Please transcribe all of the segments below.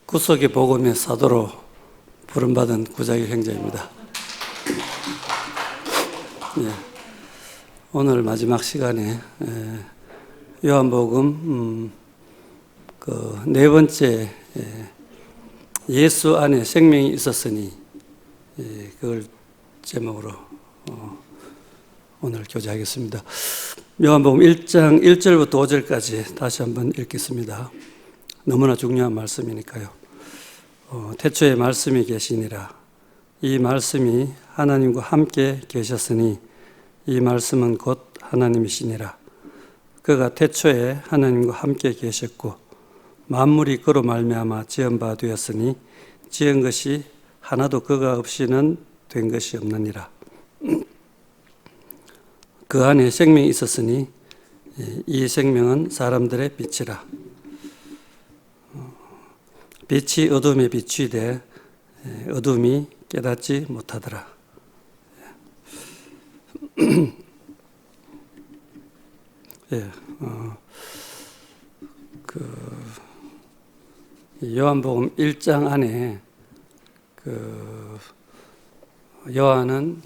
구속의 복음의 사도로 부름받은 구자기 형제입니다. 오늘 마지막 시간에 요한복음 네 번째 예수 안에 생명이 있었으니 그걸 제목으로 오늘 교제하겠습니다. 요한복음 1장 1절부터 5절까지 다시 한번 읽겠습니다. 너무나 중요한 말씀이니까요. 태초에 말씀이 계시니라. 이 말씀이 하나님과 함께 계셨으니 이 말씀은 곧 하나님이시니라. 그가 태초에 하나님과 함께 계셨고 만물이 그로 말미암아 지은 바 되었으니 지은 것이 하나도 그가 없이는 된 것이 없느니라. 그 안에 생명이 있었으니 이 생명은 사람들의 빛이라. 빛이 어둠에 비추이되 어둠이 깨닫지 못하더라. 요한복음 1장 안에 요한은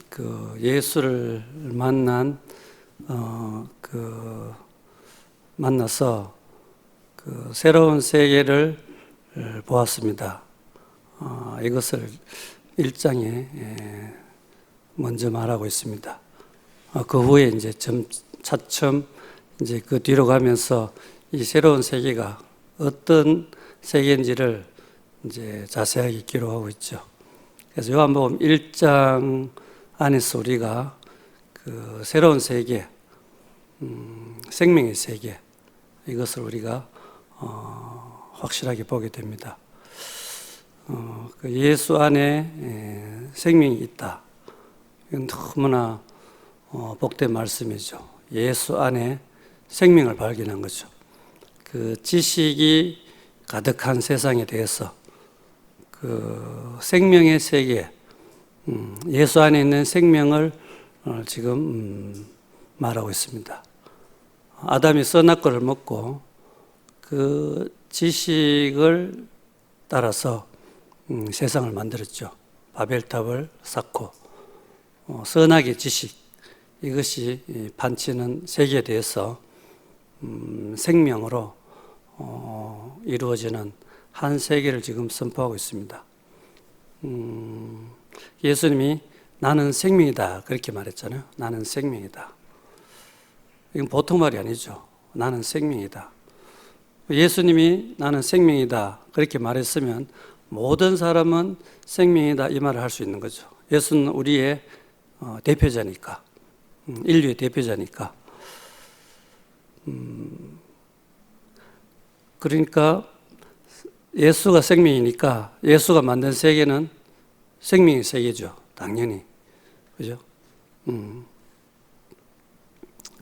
예수를 만나서 새로운 세계를 보았습니다. 이것을 1장에 먼저 말하고 있습니다. 그 후에 이제 차츰 이제 그 뒤로 가면서 이 새로운 세계가 어떤 세계인지를 이제 자세하게 기록하고 있죠. 그래서 요한복음 1장 안에서 우리가 그 새로운 세계, 생명의 세계, 이것을 우리가 확실하게 보게 됩니다. 예수 안에 생명이 있다. 이건 너무나 복된 말씀이죠. 예수 안에 생명을 발견한 거죠. 그 지식이 가득한 세상에 대해서 그 생명의 세계, 예수 안에 있는 생명을 지금 말하고 있습니다. 아담이 선악과를 먹고 그 지식을 따라서 세상을 만들었죠. 바벨탑을 쌓고 선악의 지식, 이것이 판치는 세계에 대해서 생명으로 이루어지는 한 세계를 지금 선포하고 있습니다. 예수님이 나는 생명이다 그렇게 말했잖아요. 나는 생명이다. 이건 보통 말이 아니죠. 나는 생명이다. 예수님이 나는 생명이다 그렇게 말했으면 모든 사람은 생명이다 이 말을 할 수 있는 거죠. 예수는 우리의 대표자니까, 인류의 대표자니까. 그러니까 예수가 생명이니까 예수가 만든 세계는 생명의 세계죠. 당연히. 그죠?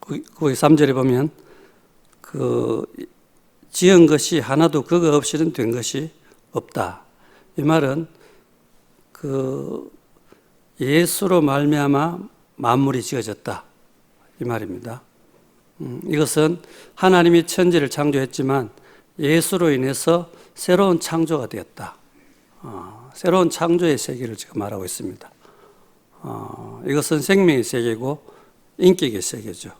거기 3절에 보면 지은 것이 하나도 그거 없이는 된 것이 없다. 이 말은 예수로 말미암아 만물이 지어졌다. 이 말입니다. 이것은 하나님이 천지를 창조했지만 예수로 인해서 새로운 창조가 되었다. 새로운 창조의 세계를 지금 말하고 있습니다. 이것은 생명의 세계고 인격의 세계죠.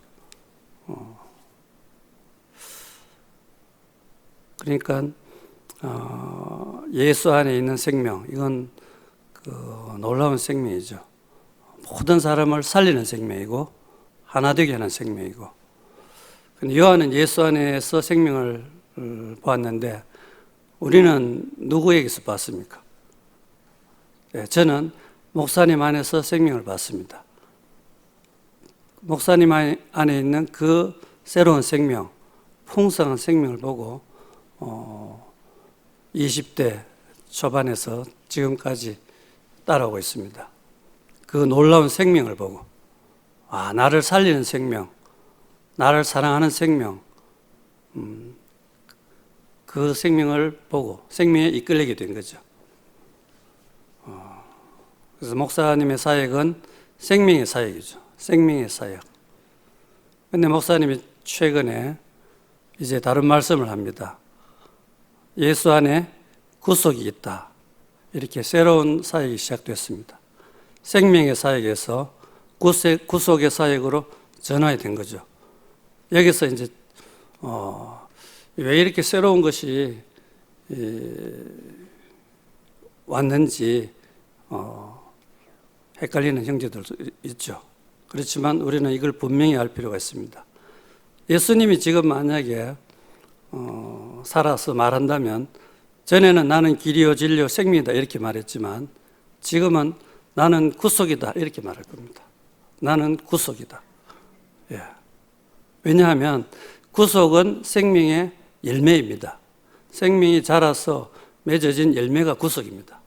그러니까 예수 안에 있는 생명, 이건 놀라운 생명이죠. 모든 사람을 살리는 생명이고 하나 되게 하는 생명이고. 근데 요한은 예수 안에서 생명을 보았는데 우리는 누구에게서 봤습니까? 저는 목사님 안에서 생명을 봤습니다. 목사님 안에 있는 그 새로운 생명, 풍성한 생명을 보고 20대 초반에서 지금까지 따라오고 있습니다. 그 놀라운 생명을 보고 나를 살리는 생명, 나를 사랑하는 생명, 그 생명을 보고 생명에 이끌리게 된 거죠. 그래서 목사님의 사역은 생명의 사역이죠. 생명의 사역. 그런데 목사님이 최근에 이제 다른 말씀을 합니다. 예수 안에 구속이 있다. 이렇게 새로운 사역이 시작됐습니다. 생명의 사역에서 구속의 사역으로 전환이 된 거죠. 여기서 이제 왜 이렇게 새로운 것이 왔는지 헷갈리는 형제들도 있죠. 그렇지만 우리는 이걸 분명히 알 필요가 있습니다. 예수님이 지금 만약에 살아서 말한다면 전에는 나는 길이요 진리요 생명이다 이렇게 말했지만 지금은 나는 구속이다 이렇게 말할 겁니다. 나는 구속이다. 예. 왜냐하면 구속은 생명의 열매입니다. 생명이 자라서 맺어진 열매가 구속입니다.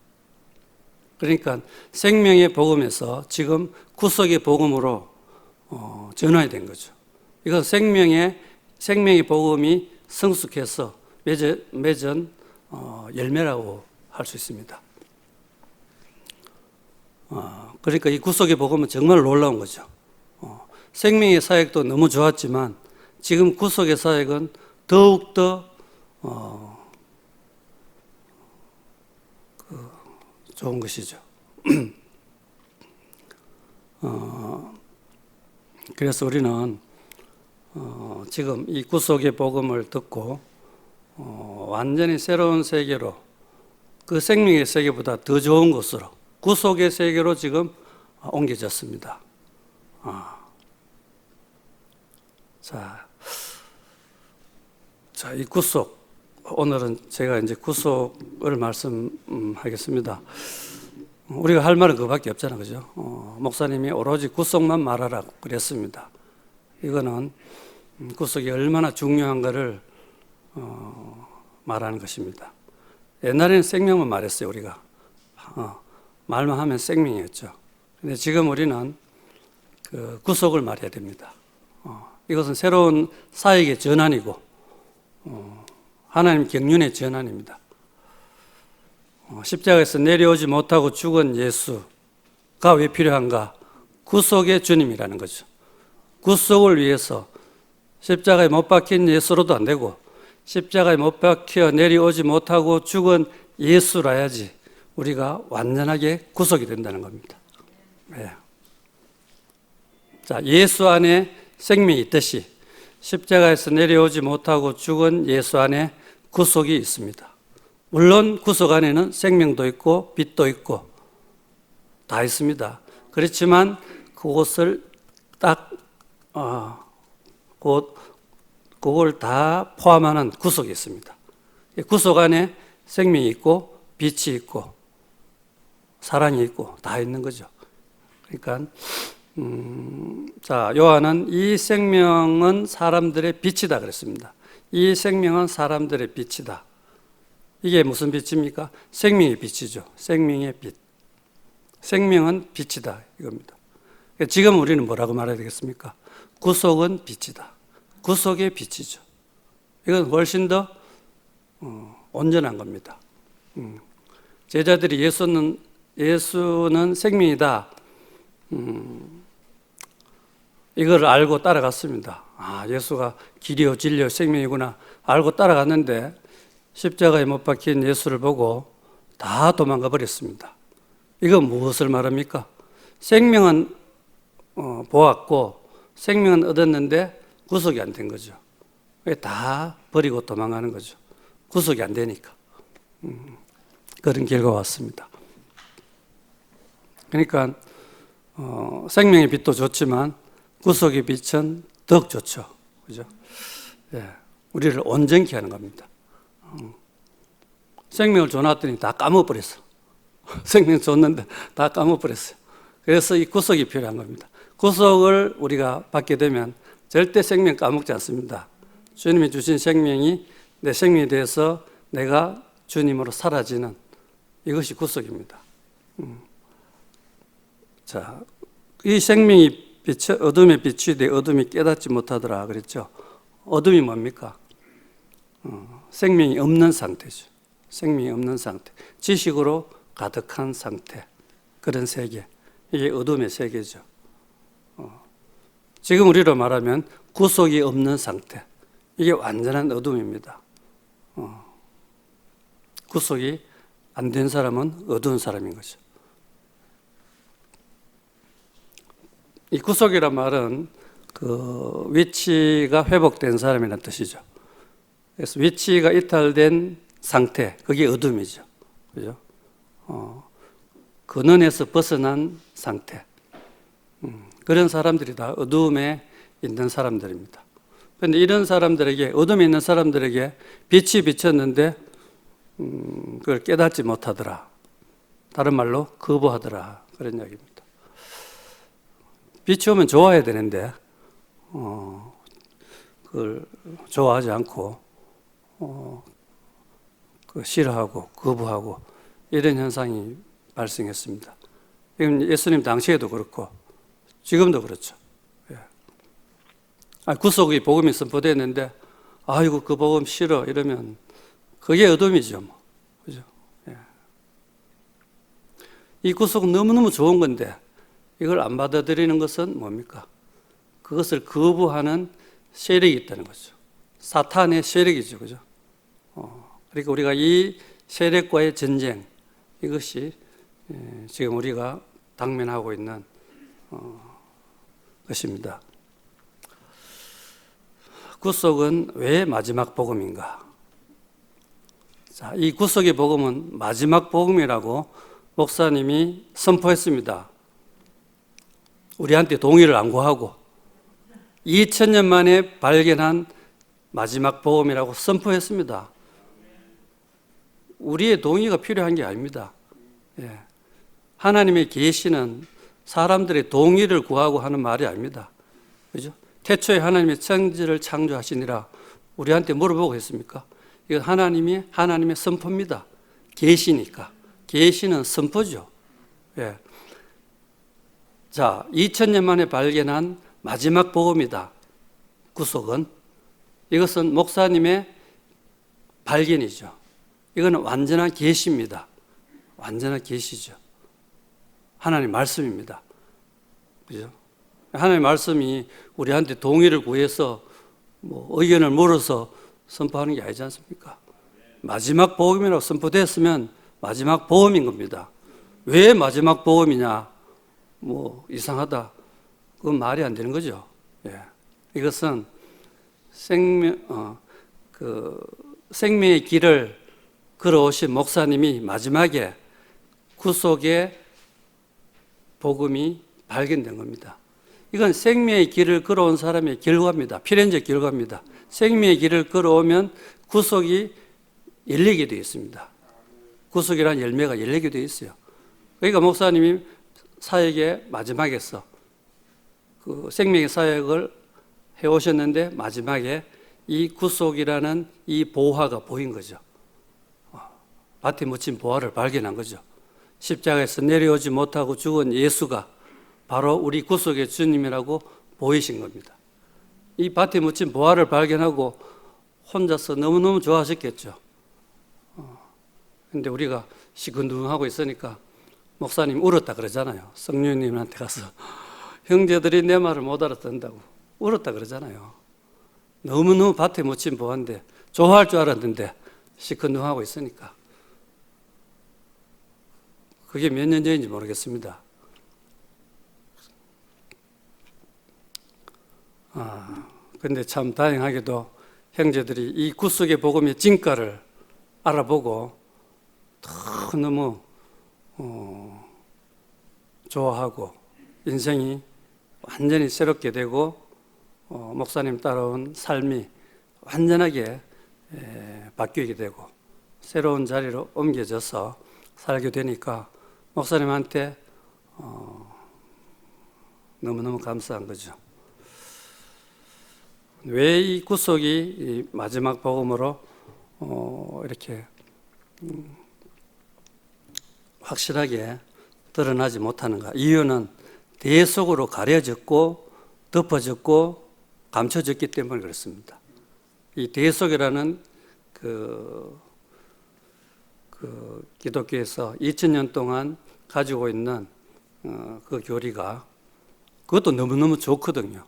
그러니까 생명의 복음에서 지금 구속의 복음으로 전환이 된 거죠. 이건 생명의 복음이 성숙해서 맺은 열매라고 할 수 있습니다. 그러니까 이 구속의 복음은 정말 놀라운 거죠. 생명의 사역도 너무 좋았지만 지금 구속의 사역은 더욱더 좋은 것이죠. 그래서 우리는 지금 이 구속의 복음을 듣고 완전히 새로운 세계로 그 생명의 세계보다 더 좋은 곳으로 구속의 세계로 지금 옮겨졌습니다. 자, 이 구속. 오늘은 제가 이제 구속을 말씀하겠습니다. 우리가 할 말은 그밖에 없잖아요. 그죠? 목사님이 오로지 구속만 말하라고 그랬습니다. 이거는 구속이 얼마나 중요한가를 말하는 것입니다. 옛날에는 생명만 말했어요, 우리가. 말만 하면 생명이었죠. 근데 지금 우리는 그 구속을 말해야 됩니다. 이것은 새로운 사역의 전환이고, 하나님 경륜의 전환입니다. 십자가에서 내려오지 못하고 죽은 예수가 왜 필요한가? 구속의 주님이라는 거죠. 구속을 위해서 십자가에 못 박힌 예수로도 안 되고 십자가에 못 박혀 내려오지 못하고 죽은 예수라야지 우리가 완전하게 구속이 된다는 겁니다. 네. 자, 예수 안에 생명이 있듯이 십자가에서 내려오지 못하고 죽은 예수 안에 구속이 있습니다. 물론 구속 안에는 생명도 있고 빛도 있고 다 있습니다. 그렇지만 그것을 딱 그걸 다 포함하는 구속이 있습니다. 구속 안에 생명이 있고 빛이 있고 사랑이 있고 다 있는 거죠. 그러니까 자, 요한은 이 생명은 사람들의 빛이다 그랬습니다. 이 생명은 사람들의 빛이다. 이게 무슨 빛입니까? 생명의 빛이죠. 생명의 빛. 생명은 빛이다 이겁니다. 지금 우리는 뭐라고 말해야 되겠습니까? 구속은 빛이다. 구속의 빛이죠. 이건 훨씬 더 온전한 겁니다. 제자들이 예수는 생명이다. 이걸 알고 따라갔습니다. 예수가 길이요 진리요 생명이구나 알고 따라갔는데 십자가에 못 박힌 예수를 보고 다 도망가 버렸습니다. 이건 무엇을 말합니까? 생명은 보았고 생명은 얻었는데 구속이 안 된 거죠. 다 버리고 도망가는 거죠. 구속이 안 되니까. 그런 결과가 왔습니다. 그러니까 생명의 빛도 좋지만 구속의 빛은 더욱 좋죠. 그죠? 예, 우리를 온전케 하는 겁니다. 생명을 줘놨더니 다 까먹어버렸어. 생명 줬는데 다 까먹어버렸어요. 그래서 이 구속이 필요한 겁니다. 구속을 우리가 받게 되면 절대 생명 까먹지 않습니다. 주님이 주신 생명이 내 생명에 대해서 내가 주님으로 사라지는 이것이 구속입니다. 자, 이 생명이 어둠의 빛이 돼 어둠이 깨닫지 못하더라 그랬죠. 어둠이 뭡니까? 생명이 없는 상태죠. 생명이 없는 상태. 지식으로 가득한 상태. 그런 세계. 이게 어둠의 세계죠. 지금 우리로 말하면 구속이 없는 상태. 이게 완전한 어둠입니다. 구속이 안 된 사람은 어두운 사람인 거죠. 이 구속이란 말은 그 위치가 회복된 사람이라는 뜻이죠. 그래서 위치가 이탈된 상태, 그게 어둠이죠. 그죠? 근원에서 벗어난 상태. 그런 사람들이 다 어둠에 있는 사람들입니다. 그런데 이런 사람들에게, 어둠에 있는 사람들에게 빛이 비쳤는데 그걸 깨닫지 못하더라. 다른 말로 거부하더라. 그런 이야기입니다. 빛이 오면 좋아해야 되는데 그걸 좋아하지 않고 싫어하고 거부하고 이런 현상이 발생했습니다. 이건 예수님 당시에도 그렇고 지금도 그렇죠. 구속의 복음이 선포됐는데 아이고 그 복음 싫어 이러면 그게 어둠이죠. 뭐. 그죠? 이 구속은 너무너무 좋은 건데 이걸 안 받아들이는 것은 뭡니까? 그것을 거부하는 세력이 있다는 거죠. 사탄의 세력이죠. 그죠? 그러니까 우리가 이 세력과의 전쟁, 이것이 지금 우리가 당면하고 있는 것입니다. 구속은 왜 마지막 복음인가? 자, 이 구속의 복음은 마지막 복음이라고 목사님이 선포했습니다. 우리한테 동의를 안 구하고 2000년 만에 발견한 마지막 복음이라고 선포했습니다. 우리의 동의가 필요한 게 아닙니다. 하나님의 계시는 사람들의 동의를 구하고 하는 말이 아닙니다. 그죠? 태초에 하나님의 천지를 창조하시니라 우리한테 물어보고 했습니까? 이건 하나님의 선포입니다. 계시니까. 계시는 선포죠. 자, 2000년 만에 발견한 마지막 복음이다. 구속은. 이것은 목사님의 발견이죠. 이거는 완전한 계시입니다. 완전한 계시죠. 하나님 말씀입니다. 그죠? 하나님 말씀이 우리한테 동의를 구해서 의견을 물어서 선포하는 게 아니지 않습니까? 마지막 복음이라고 선포됐으면 마지막 복음인 겁니다. 왜 마지막 복음이냐? 이상하다. 그건 말이 안 되는 거죠. 이것은 생명의 길을 걸어오신 목사님이 마지막에 구속의 복음이 발견된 겁니다. 이건 생명의 길을 걸어온 사람의 결과입니다. 필연적 결과입니다. 생명의 길을 걸어오면 구속이 열리게 되어 있습니다. 구속이라는 열매가 열리게 되어 있어요. 그러니까 목사님이 사역의 마지막에서 그 생명의 사역을 해오셨는데 마지막에 이 구속이라는 이 보화가 보인 거죠. 밭에 묻힌 보화를 발견한 거죠. 십자가에서 내려오지 못하고 죽은 예수가 바로 우리 구속의 주님이라고 보이신 겁니다. 이 밭에 묻힌 보화를 발견하고 혼자서 너무너무 좋아하셨겠죠. 그런데 우리가 시큰둥하고 있으니까 목사님 울었다 그러잖아요. 성령님한테 가서 형제들이 내 말을 못 알아듣는다고 울었다 그러잖아요. 너무너무 밭에 묻힌 보화인데 좋아할 줄 알았는데 시큰둥하고 있으니까. 그게 몇 년 전인지 모르겠습니다. 근데 참 다행하게도 형제들이 이 구속의 복음의 진가를 알아보고 너무 좋아하고 인생이 완전히 새롭게 되고 목사님 따라온 삶이 완전하게 바뀌게 되고 새로운 자리로 옮겨져서 살게 되니까 목사님한테 너무너무 감사한 거죠. 왜 이 구속이 마지막 복음으로 이렇게 확실하게 드러나지 못하는가? 이유는 대속으로 가려졌고 덮어졌고 감춰졌기 때문에 그렇습니다. 이 대속이라는 그 기독교에서 2000년 동안 가지고 있는 그 교리가 그것도 너무너무 좋거든요.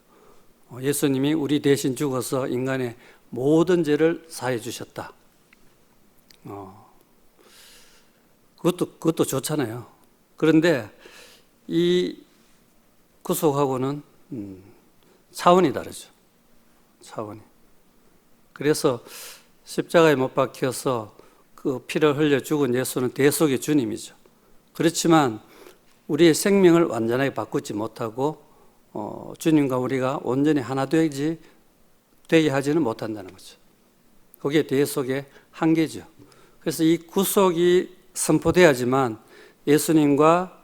예수님이 우리 대신 죽어서 인간의 모든 죄를 사해 주셨다. 그것도 좋잖아요. 그런데 이 구속하고는 차원이 다르죠. 차원이. 그래서 십자가에 못 박혀서 그 피를 흘려 죽은 예수는 대속의 주님이죠. 그렇지만 우리의 생명을 완전하게 바꾸지 못하고 주님과 우리가 온전히 하나 되게 하지는 못한다는 거죠. 그게 대속의 한계죠. 그래서 이 구속이 선포돼야지만 예수님과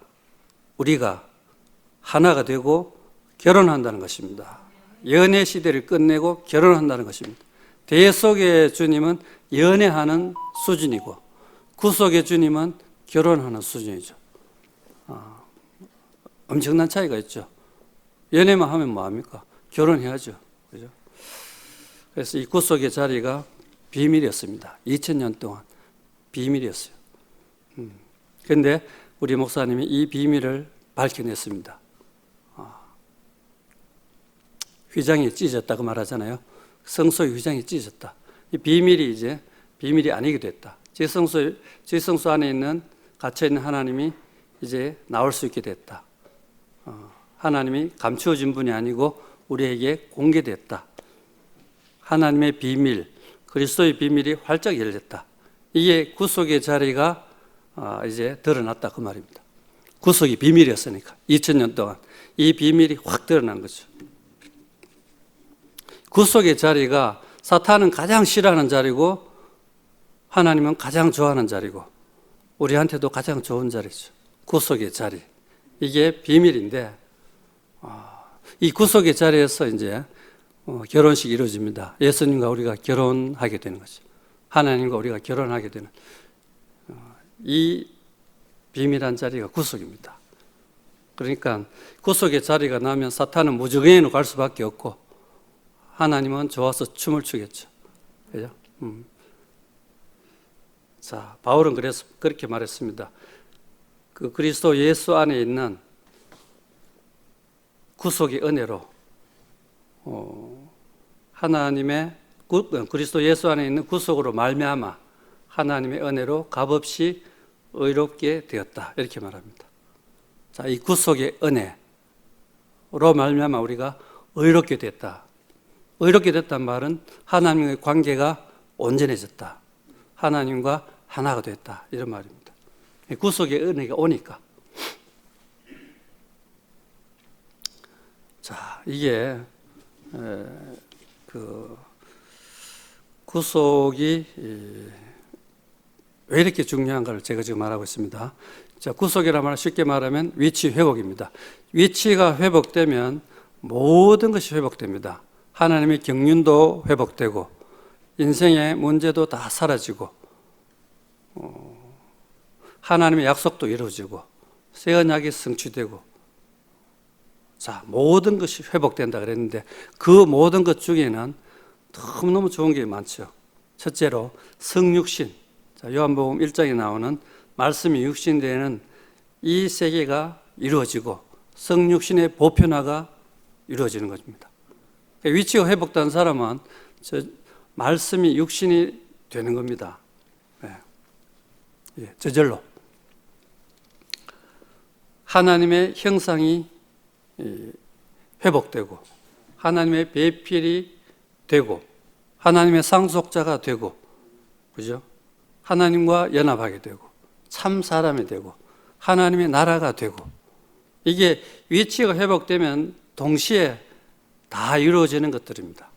우리가 하나가 되고 결혼한다는 것입니다. 연애 시대를 끝내고 결혼한다는 것입니다. 대속의 주님은 연애하는 수준이고 구속의 주님은 결혼하는 수준이죠. 엄청난 차이가 있죠. 연애만 하면 뭐합니까? 결혼해야죠. 그죠? 그래서 이 구속의 자리가 비밀이었습니다. 2000년 동안 비밀이었어요. 그런데 우리 목사님이 이 비밀을 밝혀냈습니다. 휘장이 찢어졌다고 말하잖아요. 성소의 휘장이 찢어졌다. 이 비밀이 이제 비밀이 아니게 됐다. 지성소 안에 있는 갇혀있는 하나님이 이제 나올 수 있게 됐다. 하나님이 감추어진 분이 아니고 우리에게 공개됐다. 하나님의 비밀, 그리스도의 비밀이 활짝 열렸다. 이게 구속의 자리가 이제 드러났다 그 말입니다. 구속이 비밀이었으니까 2000년 동안 이 비밀이 확 드러난 거죠. 구속의 자리가 사탄은 가장 싫어하는 자리고 하나님은 가장 좋아하는 자리고 우리한테도 가장 좋은 자리죠. 구속의 자리. 이게 비밀인데 이 구속의 자리에서 이제 결혼식이 이루어집니다. 예수님과 우리가 결혼하게 되는 거죠. 하나님과 우리가 결혼하게 되는 이 비밀한 자리가 구속입니다. 그러니까 구속의 자리가 나면 사탄은 무저갱이로 갈 수밖에 없고 하나님은 좋아서 춤을 추겠죠. 그죠? 자, 바울은 그래서 그렇게 말했습니다. 그 그리스도 예수 안에 있는 구속의 은혜로 하나님의 그리스도 예수 안에 있는 구속으로 말미암아 하나님의 은혜로 값없이 의롭게 되었다. 이렇게 말합니다. 자, 이 구속의 은혜로 말미암아 우리가 의롭게 됐다. 의롭게 됐단 말은 하나님과의 관계가 온전해졌다. 하나님과 하나가 됐다. 이런 말입니다. 구속의 은혜가 오니까. 자, 이게 그 구속이 왜 이렇게 중요한가를 제가 지금 말하고 있습니다. 자, 구속이라 말 쉽게 말하면 위치 회복입니다. 위치가 회복되면 모든 것이 회복됩니다. 하나님의 경륜도 회복되고 인생의 문제도 다 사라지고 하나님의 약속도 이루어지고 새 언약이 성취되고 자, 모든 것이 회복된다 그랬는데 그 모든 것 중에는 너무너무 좋은 게 많죠. 첫째로 성육신. 자, 요한복음 1장에 나오는 말씀이 육신되는 이 세계가 이루어지고 성육신의 보편화가 이루어지는 것입니다. 위치가 회복된 사람은 말씀이 육신이 되는 겁니다. 네. 저절로. 하나님의 형상이 회복되고 하나님의 배필이 되고 하나님의 상속자가 되고 그죠? 하나님과 연합하게 되고 참 사람이 되고 하나님의 나라가 되고 이게 위치가 회복되면 동시에 다 이루어지는 것들입니다.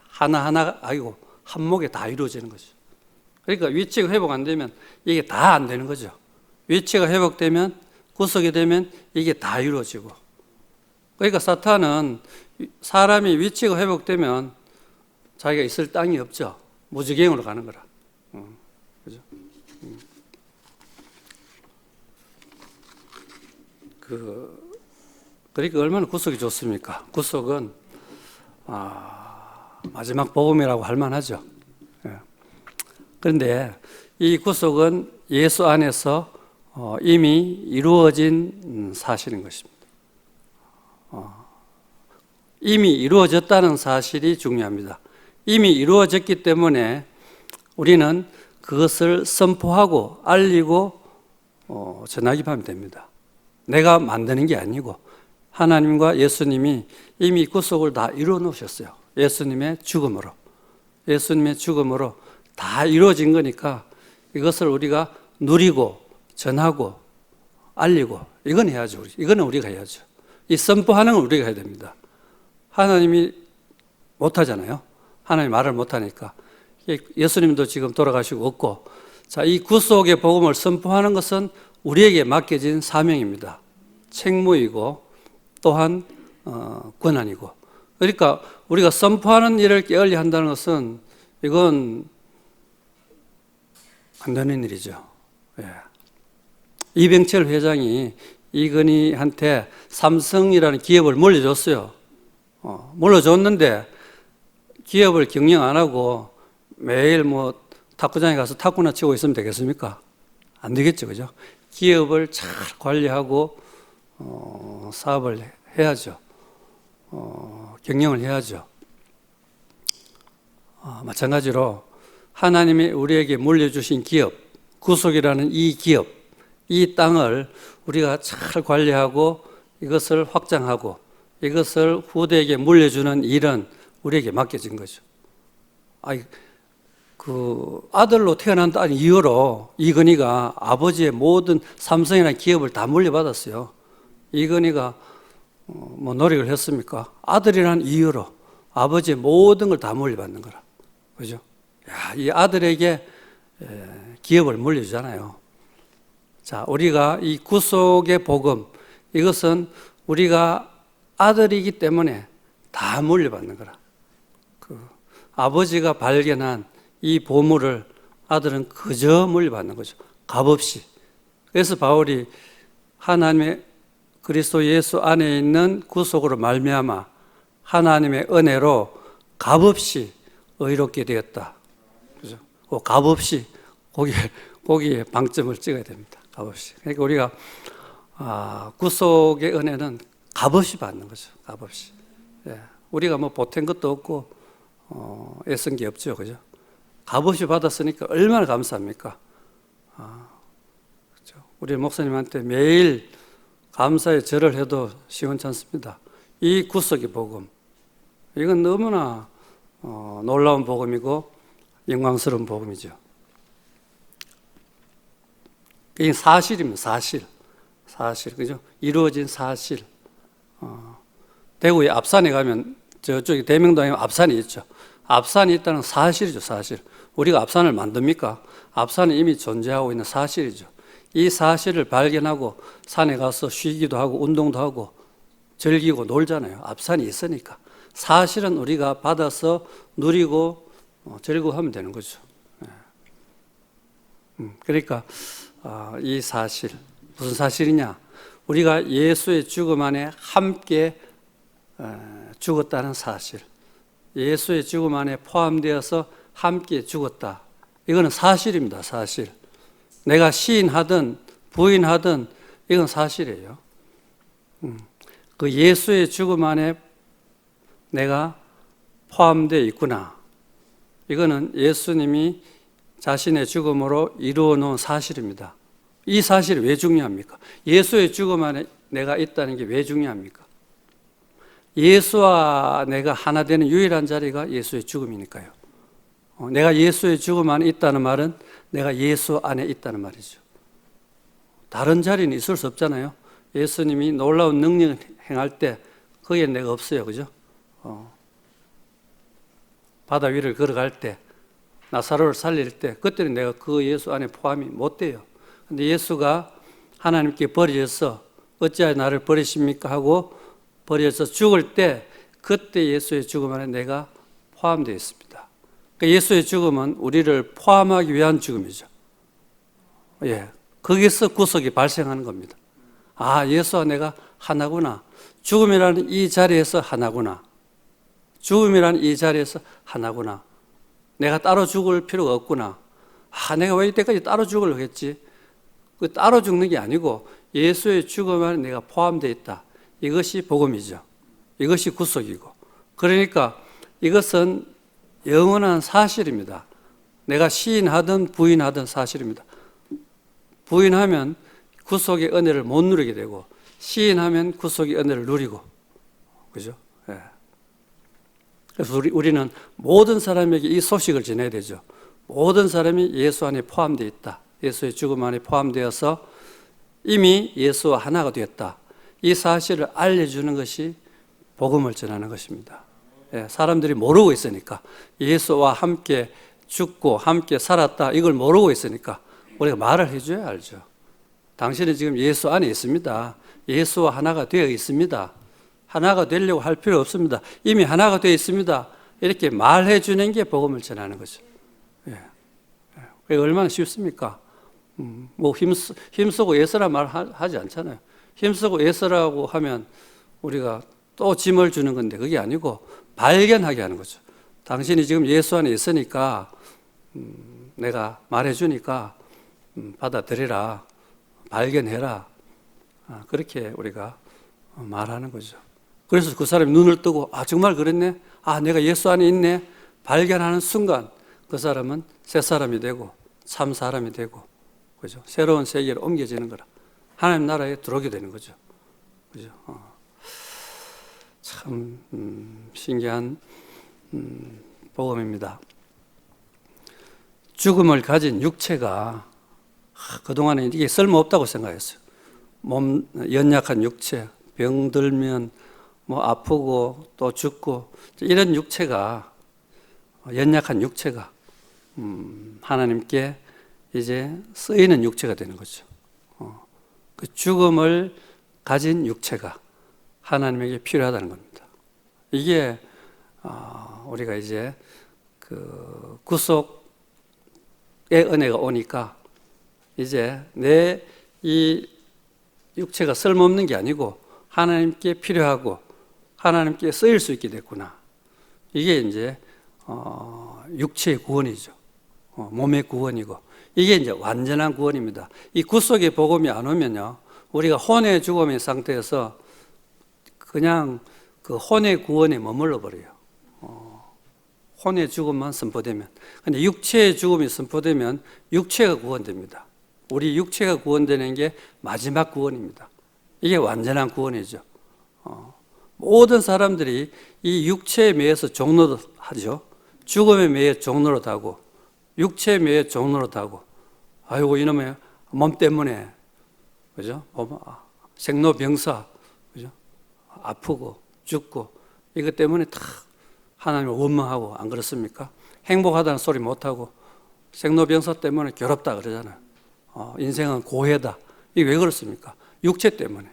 하나하나 아니고 한목에 다 이루어지는 거죠. 그러니까 위치가 회복 안 되면 이게 다 안 되는 거죠. 위치가 회복되면 구속이 되면 이게 다 이루어지고 그러니까 사탄은 사람이 위치가 회복되면 자기가 있을 땅이 없죠. 무지갱으로 가는 거라. 그죠? 그러니까 얼마나 구속이 좋습니까? 구속은 마지막 복음이라고 할 만하죠. 그런데 이 구속은 예수 안에서 이미 이루어진 사실인 것입니다. 이미 이루어졌다는 사실이 중요합니다. 이미 이루어졌기 때문에 우리는 그것을 선포하고 알리고 전하기만 하면 됩니다. 내가 만드는 게 아니고 하나님과 예수님이 이미 구속을 다 이루어 놓으셨어요. 예수님의 죽음으로 다 이루어진 거니까 이것을 우리가 누리고 전하고 알리고 이건 해야죠. 이거는 우리가 해야죠. 이 선포하는 건 우리가 해야 됩니다. 하나님이 못하잖아요. 하나님 말을 못하니까. 예수님도 지금 돌아가시고 없고, 자, 이 구속의 복음을 선포하는 것은 우리에게 맡겨진 사명입니다. 책무이고 또한 권한이고. 그러니까 우리가 선포하는 일을 게을리 한다는 것은 이건 안 되는 일이죠. 예. 이병철 회장이 이건희한테 삼성이라는 기업을 물려줬어요. 물려줬는데 기업을 경영 안 하고 매일 탁구장에 가서 탁구나 치고 있으면 되겠습니까? 안 되겠죠, 그죠? 기업을 잘 관리하고 사업을 해야죠. 경영을 해야죠. 마찬가지로 하나님이 우리에게 물려주신 기업, 구속이라는 이 기업, 이 땅을 우리가 잘 관리하고 이것을 확장하고 이것을 후대에게 물려주는 일은 우리에게 맡겨진 거죠. 아들로 태어난 딸 이후로 이건희가 아버지의 모든 삼성이라는 기업을 다 물려받았어요. 이건희가 노력을 했습니까? 아들이라는 이유로 아버지의 모든 걸 다 물려받는 거라. 그죠? 이 아들에게 기업을 물려주잖아요. 자, 우리가 이 구속의 복음, 이것은 우리가 아들이기 때문에 다 물려받는 거라. 아버지가 발견한 이 보물을 아들은 그저 물려받는 거죠. 값없이. 그래서 바울이 하나님의 그리스도 예수 안에 있는 구속으로 말미암아 하나님의 은혜로 값없이 의롭게 되었다. 그죠? 값없이 거기에 방점을 찍어야 됩니다. 값없이. 그러니까 우리가 구속의 은혜는 값없이 받는 거죠. 값없이. 예. 우리가 보탠 것도 없고 애쓴 게 없죠, 그죠? 값없이 받았으니까 얼마나 감사합니까? 그렇죠? 우리 목사님한테 매일 감사의 절을 해도 시원찮습니다. 이 구속의 복음, 이건 너무나 놀라운 복음이고 영광스러운 복음이죠. 이게 사실입니다. 사실, 그죠? 이루어진 사실. 대구의 앞산에 가면 저쪽에 대명동에 앞산이 있죠. 앞산이 있다는 사실이죠, 사실. 우리가 앞산을 만듭니까? 앞산은 이미 존재하고 있는 사실이죠. 이 사실을 발견하고 산에 가서 쉬기도 하고 운동도 하고 즐기고 놀잖아요. 앞산이 있으니까. 사실은 우리가 받아서 누리고 즐거워하면 되는 거죠. 그러니까 이 사실, 무슨 사실이냐? 우리가 예수의 죽음 안에 함께 죽었다는 사실. 예수의 죽음 안에 포함되어서 함께 죽었다. 이거는 사실입니다. 사실. 내가 시인하든 부인하든 이건 사실이에요. 그 예수의 죽음 안에 내가 포함되어 있구나. 이거는 예수님이 자신의 죽음으로 이루어 놓은 사실입니다. 이 사실이 왜 중요합니까? 예수의 죽음 안에 내가 있다는 게 왜 중요합니까? 예수와 내가 하나 되는 유일한 자리가 예수의 죽음이니까요. 내가 예수의 죽음 안에 있다는 말은 내가 예수 안에 있다는 말이죠. 다른 자리는 있을 수 없잖아요. 예수님이 놀라운 능력을 행할 때 거기에 내가 없어요. 그죠? 바다 위를 걸어갈 때 나사로를 살릴 때 그때는 내가 그 예수 안에 포함이 못 돼요. 근데 예수가 하나님께 버려져서 어찌하여 나를 버리십니까 하고 버려서 죽을 때 그때 예수의 죽음 안에 내가 포함되어 있습니다. 그러니까 예수의 죽음은 우리를 포함하기 위한 죽음이죠. 예, 거기서 구속이 발생하는 겁니다. 예수와 내가 하나구나. 죽음이라는 이 자리에서 하나구나. 죽음이라는 이 자리에서 하나구나. 내가 따로 죽을 필요가 없구나. 내가 왜 이때까지 따로 죽으려고 했지? 그 따로 죽는 게 아니고 예수의 죽음 안에 내가 포함되어 있다. 이것이 복음이죠. 이것이 구속이고. 그러니까 이것은 영원한 사실입니다. 내가 시인하든 부인하든 사실입니다. 부인하면 구속의 은혜를 못 누리게 되고, 시인하면 구속의 은혜를 누리고, 그죠? 예. 그래서 우리는 모든 사람에게 이 소식을 전해야 되죠. 모든 사람이 예수 안에 포함되어 있다. 예수의 죽음 안에 포함되어서 이미 예수와 하나가 되었다. 이 사실을 알려주는 것이 복음을 전하는 것입니다. 예, 사람들이 모르고 있으니까, 예수와 함께 죽고 함께 살았다, 이걸 모르고 있으니까 우리가 말을 해줘야 알죠. 당신은 지금 예수 안에 있습니다. 예수와 하나가 되어 있습니다. 하나가 되려고 할 필요 없습니다. 이미 하나가 되어 있습니다. 이렇게 말해 주는 게 복음을 전하는 거죠. 예. 예. 얼마나 쉽습니까? 뭐 힘쓰고 애쓰라 말 하지 않잖아요. 힘쓰고 애쓰라고 하면 우리가 또 짐을 주는 건데, 그게 아니고 발견하게 하는 거죠. 당신이 지금 예수 안에 있으니까 내가 말해주니까 받아들이라, 발견해라, 그렇게 우리가 말하는 거죠. 그래서 그 사람이 눈을 뜨고 정말 그랬네, 내가 예수 안에 있네, 발견하는 순간 그 사람은 새 사람이 되고 참 사람이 되고, 그죠? 새로운 세계로 옮겨지는 거라, 하나님 나라에 들어오게 되는 거죠. 그죠? 참 신기한 복음입니다. 죽음을 가진 육체가 그동안에 이게 쓸모없다고 생각했어요. 몸 연약한 육체, 병들면 뭐 아프고 또 죽고, 이런 육체가, 연약한 육체가 하나님께 이제 쓰이는 육체가 되는 거죠. 그 죽음을 가진 육체가 하나님에게 필요하다는 겁니다. 이게 우리가 이제 그 구속의 은혜가 오니까 이제 내 이 육체가 쓸모없는 게 아니고 하나님께 필요하고 하나님께 쓰일 수 있게 됐구나. 이게 이제 육체의 구원이죠. 몸의 구원이고, 이게 이제 완전한 구원입니다. 이 구속의 복음이 안 오면요, 우리가 혼의 죽음의 상태에서 그냥 그 혼의 구원에 머물러 버려요. 혼의 죽음만 선포되면. 근데 육체의 죽음이 선포되면 육체가 구원됩니다. 우리 육체가 구원되는 게 마지막 구원입니다. 이게 완전한 구원이죠. 모든 사람들이 이 육체에 매여서 종로를 하죠. 죽음에 매여 종로를 하고, 육체에 매여 종로를 하고, 아이고 이놈의 몸 때문에, 그죠? 생로병사, 그죠? 아프고 죽고, 이것 때문에 다 하나님을 원망하고, 안 그렇습니까? 행복하다는 소리 못하고 생로병사 때문에 괴롭다 그러잖아요. 인생은 고해다. 이게 왜 그렇습니까? 육체 때문에.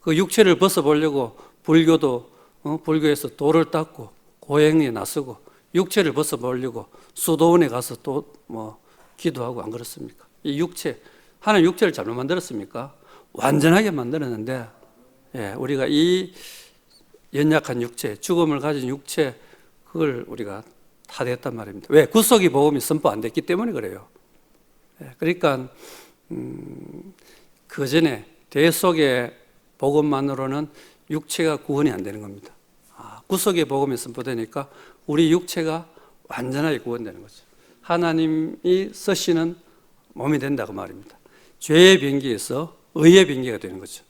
그 육체를 벗어보려고 불교도 불교에서 돌을 닦고 고행에 나서고, 육체를 벗어보려고 수도원에 가서 또 기도하고, 안 그렇습니까? 이 육체, 하나님 육체를 잘못 만들었습니까? 완전하게 만들었는데, 예, 우리가 이 연약한 육체, 죽음을 가진 육체, 그걸 우리가 타대했단 말입니다. 왜? 구속의 복음이 선포 안 됐기 때문에 그래요. 예, 그러니까 그 전에 대속의 복음만으로는 육체가 구원이 안 되는 겁니다. 구속의 복음이 선포되니까 우리 육체가 완전하게 구원되는 거죠. 하나님이 쓰시는 몸이 된다고 말입니다. 죄의 병기에서 의의 병기가 되는 거죠.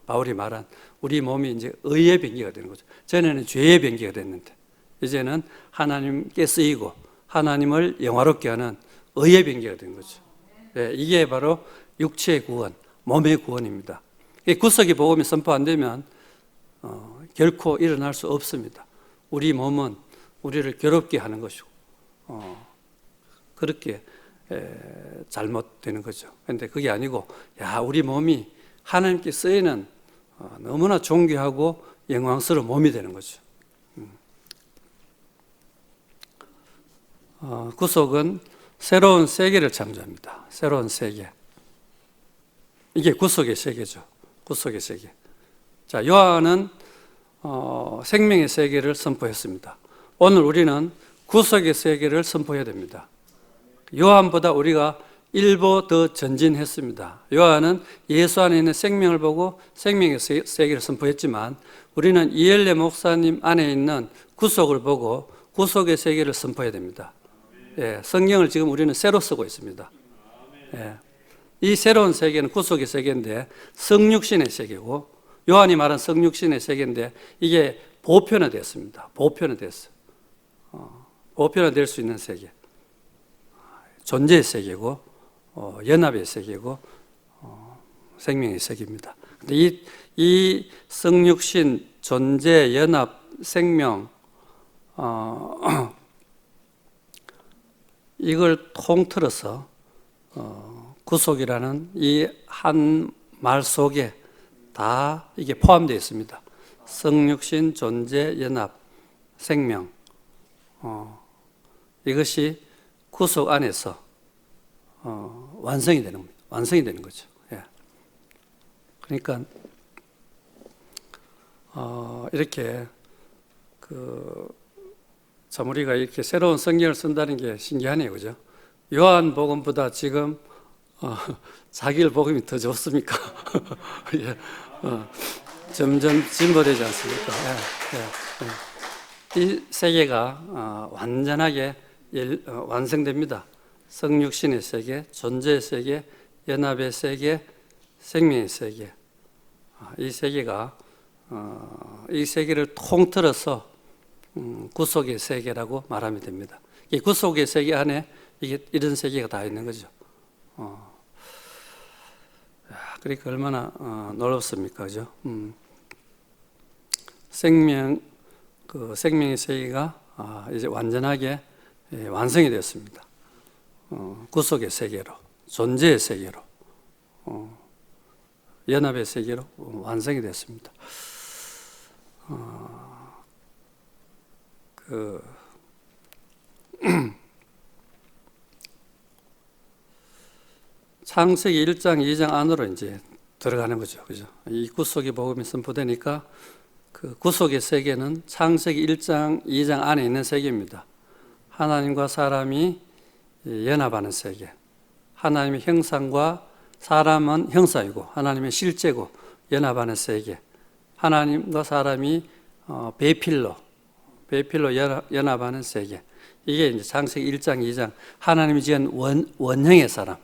바울이 말한 우리 몸이 이제 의의 병기가 되는 거죠. 전에는 죄의 병기가 됐는데 이제는 하나님께 쓰이고 하나님을 영화롭게 하는 의의 병기가 된 거죠. 네, 이게 바로 육체의 구원, 몸의 구원입니다. 구속의 복음이 선포 안 되면 결코 일어날 수 없습니다. 우리 몸은 우리를 괴롭게 하는 것이고 그렇게 잘못되는 거죠. 그런데 그게 아니고 우리 몸이 하나님께 쓰이는 너무나 존귀하고 영광스러운 몸이 되는 거죠. 구속은 새로운 세계를 창조합니다. 새로운 세계. 이게 구속의 세계죠. 구속의 세계. 자, 요한은 생명의 세계를 선포했습니다. 오늘 우리는 구속의 세계를 선포해야 됩니다. 요한보다 우리가 일보 더 전진했습니다. 요한은 예수 안에 있는 생명을 보고 생명의 세계를 선포했지만 우리는 이엘레 목사님 안에 있는 구속을 보고 구속의 세계를 선포해야 됩니다. 예, 성경을 지금 우리는 새로 쓰고 있습니다. 예. 이 새로운 세계는 구속의 세계인데 성육신의 세계고, 요한이 말한 성육신의 세계인데 이게 보편화됐습니다. 보편화됐어요. 보편화될 수 있는 세계, 존재의 세계고, 연합의 세계고, 생명의 세계입니다. 근데 이 성육신, 존재, 연합, 생명, 이걸 통틀어서 구속이라는 이 한 말 속에 다 이게 포함되어 있습니다. 성육신, 존재, 연합, 생명, 이것이 구속 안에서 완성이 되는 거죠. 예. 그러니까 이렇게 참 우리가 이렇게 새로운 성경을 쓴다는 게 신기하네요, 그죠? 요한복음보다 지금 자기를 복음이 더 좋습니까? 예. 점점 진보되지 않습니까? 예. 예. 이 세계가 완전하게 완성됩니다. 성육신의 세계, 존재의 세계, 연합의 세계, 생명의 세계. 이 세계가 이 세계를 통틀어서 구속의 세계라고 말하면 됩니다. 이 구속의 세계 안에 이런 세계가 다 있는 거죠. 그러니까 얼마나 놀랍습니까, 그죠? 생명의 세계가 이제 완전하게 완성이 되었습니다. 구속의 세계로, 존재의 세계로, 연합의 세계로 완성이 됐습니다. 창세기 1장, 2장 안으로 이제 들어가는 거죠. 그죠? 이 구속의 복음이 선포되니까 그 구속의 세계는 창세기 1장, 2장 안에 있는 세계입니다. 하나님과 사람이 연합하는 세계. 하나님의 형상과 사람은 형상이고 하나님의 실제고 연합하는 세계. 하나님과 사람이 배필로 연합하는 세계. 이게 이제 창세기 1장, 2장 하나님이 지은 원형의 사람,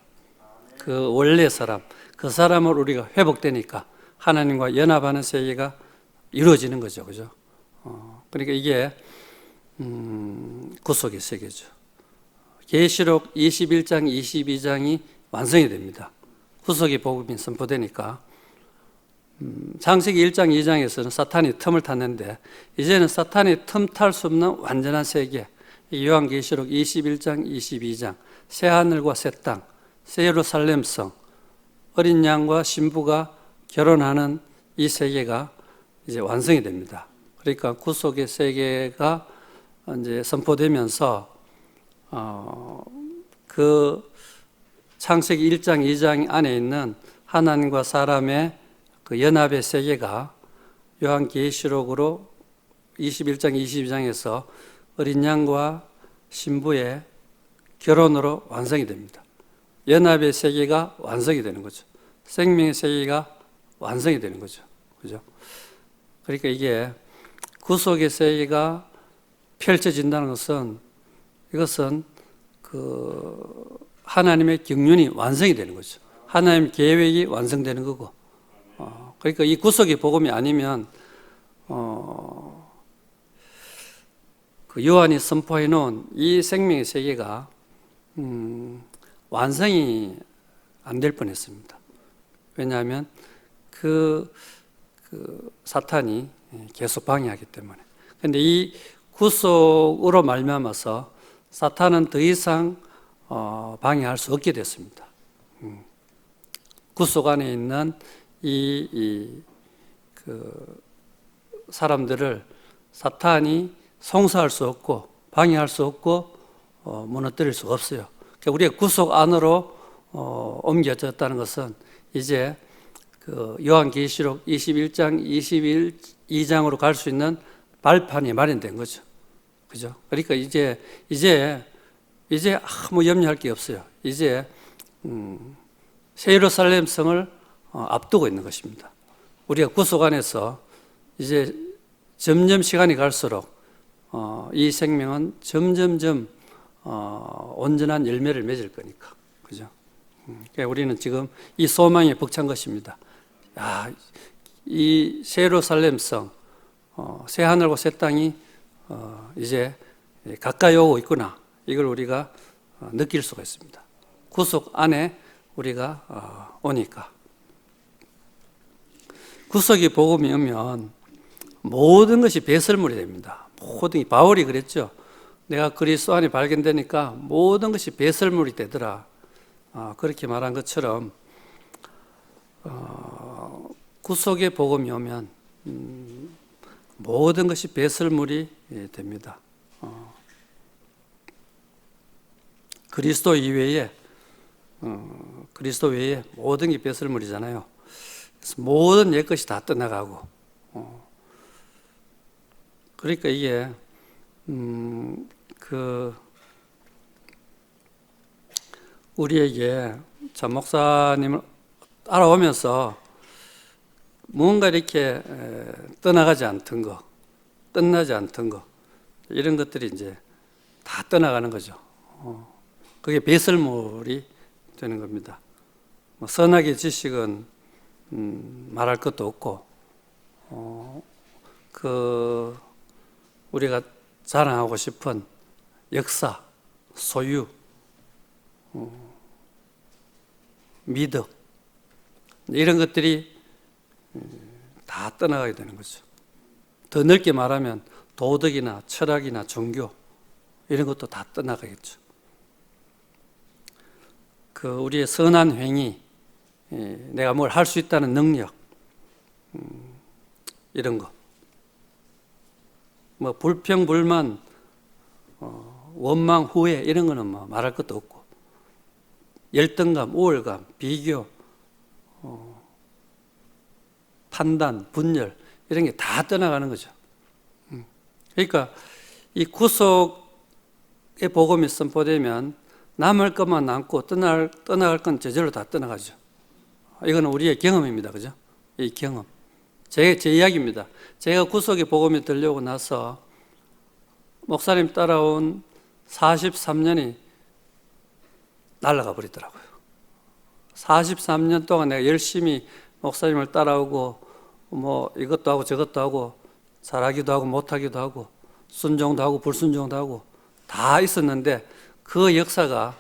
그 원래 사람, 그 사람을 우리가 회복되니까 하나님과 연합하는 세계가 이루어지는 거죠, 그죠? 그러니까 이게 구속의 세계죠. 계시록 21장, 22장이 완성이 됩니다. 구속의 복음이 선포되니까 창세기 1장, 2장에서는 사탄이 틈을 탔는데 이제는 사탄이 틈탈 수 없는 완전한 세계, 요한계시록 21장, 22장 새하늘과 새 땅, 새 예루살렘 성, 어린 양과 신부가 결혼하는 이 세계가 이제 완성이 됩니다. 그러니까 구속의 세계가 이제 선포되면서 그 창세기 1장, 2장 안에 있는 하나님과 사람의 그 연합의 세계가 요한계시록으로 21장, 22장에서 어린 양과 신부의 결혼으로 완성이 됩니다. 연합의 세계가 완성이 되는 거죠. 생명의 세계가 완성이 되는 거죠. 그죠? 그러니까 이게 구속의 세계가 펼쳐진다는 것은 이것은 그 하나님의 경륜이 완성이 되는 거죠. 하나님의 계획이 완성되는 거고. 그러니까 이 구속의 복음이 아니면 그 요한이 선포해 놓은 이 생명의 세계가 완성이 안 될 뻔했습니다. 왜냐하면 그 사탄이 계속 방해하기 때문에. 그런데 이 구속으로 말미암아서 사탄은 더 이상 방해할 수 없게 됐습니다. 구속 안에 있는 그 사람들을 사탄이 송사할 수 없고 방해할 수 없고 무너뜨릴 수가 없어요. 그러니까 우리가 구속 안으로 옮겨졌다는 것은 이제 그 요한계시록 21장, 22장으로 갈 수 있는 발판이 마련된 거죠. 그죠? 그러니까 이제 아무 염려할 게 없어요. 이제 새 예루살렘 성을 앞두고 있는 것입니다. 우리가 구속 안에서 이제 점점 시간이 갈수록 이 생명은 점점점 온전한 열매를 맺을 거니까. 그죠? 그러니까 우리는 지금 이 소망에 벅찬 것입니다. 야, 이 새 예루살렘 성, 새 하늘과 새 땅이 이제 가까이 오고 있구나. 이걸 우리가 느낄 수가 있습니다. 구속 안에 우리가 오니까. 구속이 복음이 오면 모든 것이 배설물이 됩니다. 모든 게 바울이 그랬죠. 내가 그리스도 안에 발견되니까 모든 것이 배설물이 되더라. 그렇게 말한 것처럼 구속의 복음이 오면 모든 것이 배설물이 됩니다. 그리스도 이외에 그리스도 외에 모든 게 배설물이잖아요. 그래서 모든 옛 것이 다 떠나가고 그러니까 이게 우리에게 참 목사님을 알아오면서 뭔가 이렇게 떠나가지 않던 거, 끝나지 않던 거 이런 것들이 이제 다 떠나가는 거죠. 그게 배설물이 되는 겁니다. 선악의 지식은 말할 것도 없고 우리가 자랑하고 싶은 역사, 소유, 미덕 이런 것들이 다 떠나가게 되는 거죠. 더 넓게 말하면 도덕이나 철학이나 종교 이런 것도 다 떠나가겠죠. 우리의 선한 행위, 내가 뭘 할 수 있다는 능력, 이런 거, 불평, 불만, 원망, 후회 이런 거는 말할 것도 없고, 열등감, 우월감, 비교, 판단, 분열 이런 게 다 떠나가는 거죠. 그러니까 이 구속의 복음이 선포되면 남을 것만 남고 떠나갈 건 저절로 다 떠나가죠. 이건 우리의 경험입니다. 그죠? 이 경험. 제 이야기입니다. 제가 구속의 복음이 들려오고 나서 목사님 따라온 43년이 날아가 버리더라고요. 43년 동안 내가 열심히 목사님을 따라오고 이것도 하고 저것도 하고 잘하기도 하고 못하기도 하고 순종도 하고 불순종도 하고 다 있었는데 그 역사가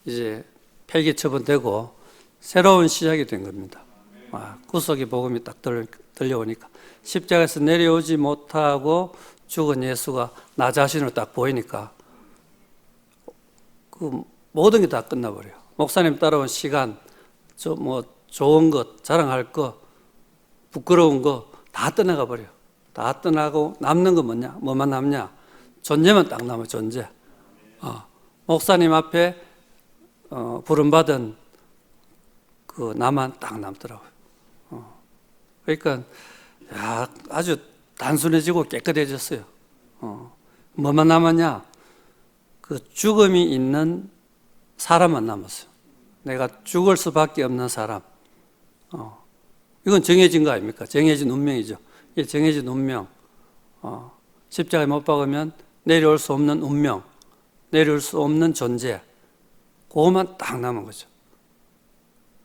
이제 폐기 처분되고 새로운 시작이 된 겁니다. 구속의 복음이 딱 들려오니까 십자가에서 내려오지 못하고 죽은 예수가 나 자신을 딱 보이니까 그 모든 게 다 끝나버려요. 목사님 따라온 시간, 좋은 것, 자랑할 것, 부끄러운 거 다 떠나가 버려요. 다 떠나고 남는 건 뭐냐? 뭐만 남냐? 존재만 딱 남아, 존재. 목사님 앞에 부름받은 그 나만 딱 남더라고요. 그러니까 아주 단순해지고 깨끗해졌어요. 뭐만 남았냐? 그 죽음이 있는 사람만 남았어요. 내가 죽을 수밖에 없는 사람. 이건 정해진 거 아닙니까? 정해진 운명이죠. 이 정해진 운명. 십자가에 못 박으면 내려올 수 없는 운명, 내려올 수 없는 존재. 그것만 딱 남은 거죠.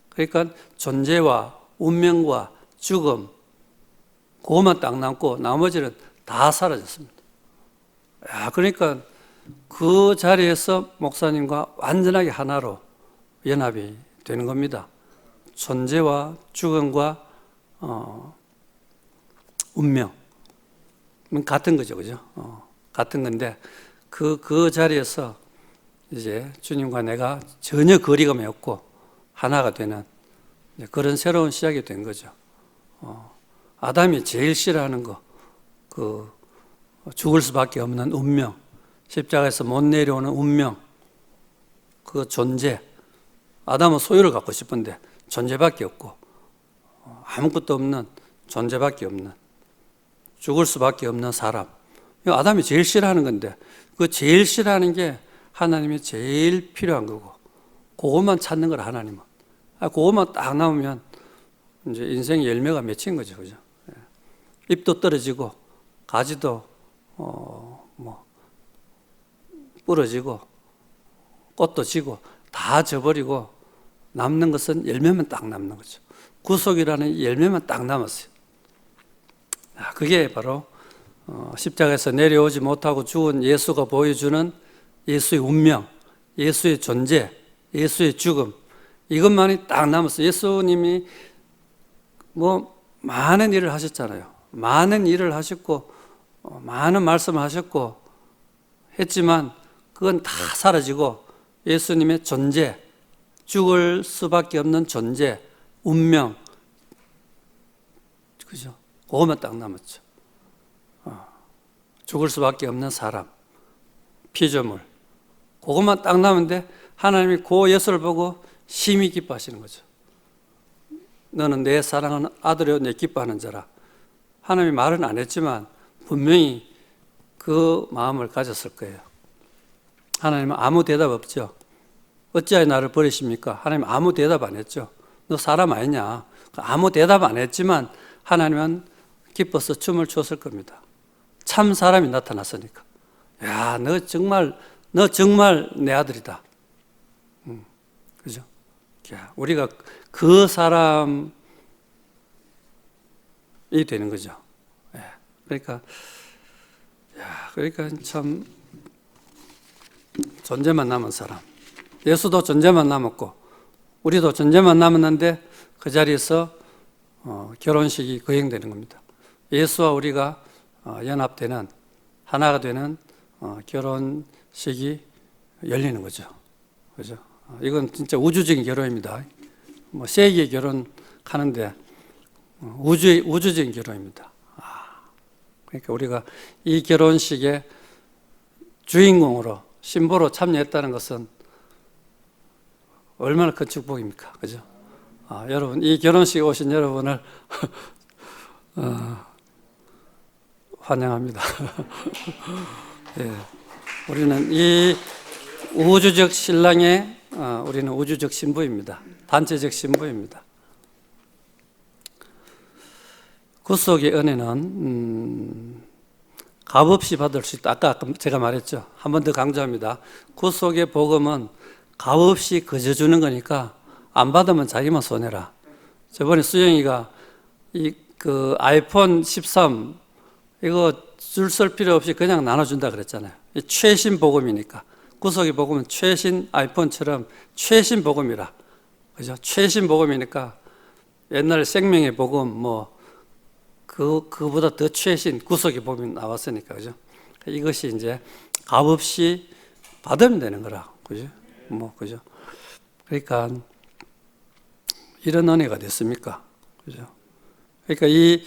그러니까 존재와 운명과 죽음, 그것만 딱 남고 나머지는 다 사라졌습니다. 그러니까 그 자리에서 목사님과 완전하게 하나로 연합이 되는 겁니다. 존재와 죽음과 운명 같은 거죠, 그죠? 같은 건데 그 자리에서 이제 주님과 내가 전혀 거리감이 없고 하나가 되는 그런 새로운 시작이 된 거죠. 아담이 제일 싫어하는 거, 죽을 수밖에 없는 운명, 십자가에서 못 내려오는 운명, 그 존재. 아담은 소유를 갖고 싶은데 존재밖에 없고 아무것도 없는 존재밖에 없는 죽을 수밖에 없는 사람. 아담이 제일 싫어하는 건데 그 제일 싫어하는 게 하나님이 제일 필요한 거고 그것만 찾는 거라 하나님은. 그것만 딱 남으면 이제 인생의 열매가 맺힌 거죠, 그죠? 잎도 떨어지고 가지도 부러지고 꽃도 지고 다 져버리고 남는 것은 열매만 딱 남는 거죠. 구속이라는 열매만 딱 남았어요. 그게 바로 십자가에서 내려오지 못하고 죽은 예수가 보여주는 예수의 운명, 예수의 존재, 예수의 죽음, 이것만이 딱 남았어요. 예수님이 많은 일을 하셨잖아요. 많은 일을 하셨고 많은 말씀을 하셨고 했지만 그건 다 사라지고 예수님의 존재, 죽을 수밖에 없는 존재, 운명, 그죠? 그것만 딱 남았죠. 죽을 수밖에 없는 사람, 피조물, 그것만 딱 남았는데 하나님이 그 예수를 보고 심히 기뻐하시는 거죠. 너는 내 사랑하는 아들이요 내 기뻐하는 자라. 하나님이 말은 안 했지만 분명히 그 마음을 가졌을 거예요. 하나님은 아무 대답 없죠. 어찌하여 나를 버리십니까? 하나님 아무 대답 안 했죠. 너 사람 아니냐? 아무 대답 안 했지만 하나님은 기뻐서 춤을 췄을 겁니다. 참 사람이 나타났으니까. 야, 너 정말 내 아들이다. 그죠? 야, 우리가 그 사람이 되는 거죠. 예. 그러니까 참 존재만 남은 사람. 예수도 존재만 남았고 우리도 존재만 남았는데 그 자리에서 결혼식이 거행되는 겁니다. 예수와 우리가 연합되는 하나가 되는 결혼식이 열리는 거죠. 그죠? 이건 진짜 우주적인 결혼입니다. 세계 결혼하는데 우주적인 결혼입니다. 그러니까 우리가 이 결혼식의 주인공으로 신부로 참여했다는 것은 얼마나 큰 축복입니까? 그죠? 여러분, 이 결혼식에 오신 여러분을 환영합니다. 예, 우리는 이 우주적 신랑의 우리는 우주적 신부입니다. 단체적 신부입니다. 구속의 은혜는 값없이 받을 수 있다. 아까 제가 말했죠. 한 번 더 강조합니다. 구속의 복음은 값없이 거저주는 거니까 안 받으면 자기만 손해라. 저번에 수영이가 그 아이폰 13 이거 줄 쓸 필요 없이 그냥 나눠준다 그랬잖아요. 최신 복음이니까. 구속의 복음은 최신 아이폰처럼 최신 복음이라. 그죠? 최신 복음이니까 옛날 생명의 복음 그보다 더 최신 구속의 복음이 나왔으니까. 그죠? 이것이 이제 값없이 받으면 되는 거라. 그죠? 그죠? 그러니까 이런 은혜가 됐습니까? 그죠? 그러니까 이